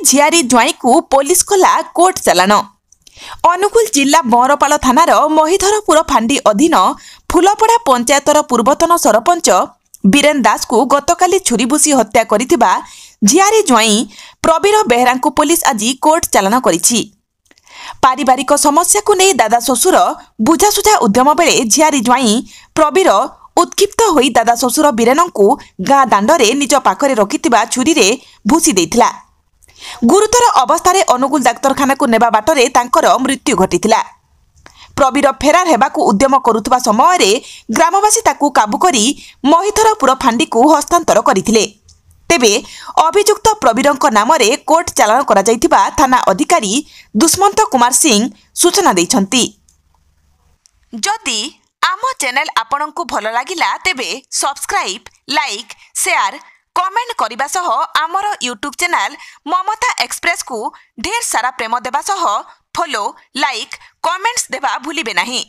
झियारी ज्वाई को पुलिस कला कोर्ट चालाण। अनुगुल जिला बंरपाल थानार महिधरपुर फांडी अधीन फुलपड़ा पंचायतर पूर्वतन सरपंच बीरेन दास को गतकाली छुरी भूसी हत्या करिथिबा झियारी ज्वाई प्रवीर बेहरा को पुलिस आज कोर्ट चालाण करिछि। पारिवारिक समस्या को नहीं दादा ससुर बुझासुझा उद्यम बेले झियारी ज्वाई प्रवीर उत्क्षिप्त होई दादा ससुर बीरेन को गाँ दांडरे निज पाखरे रखिथिबा छुरी रे भूसी देथिला। गुरुतर अवस्था अनुगुल डाक्तरखाना को नेबा बाटरे तांकर मृत्यु घटिथिला। प्रवीर फेरार हेबाकू उद्यम करुथबा समय रे ग्रामवासी ताकू काबू करी महिधरपुर फांडी को हस्तांतर करथिले। तेबे अभियुक्त प्रवीरंक नाम रे कोर्ट चालाण करा जायथिबा थाना अधिकारी दुष्मंत कुमार सिंह सूचना दैछंती। जदि आम चैनल आपनकू भल लागिला तेबे सब्सक्राइब लाइक शेयर कमेंट करने सह आमर यूट्यूब चैनल ममता एक्सप्रेस को ढेर सारा प्रेम देवा सह फॉलो लाइक कमेंट्स देवा भूलिबे नहीं।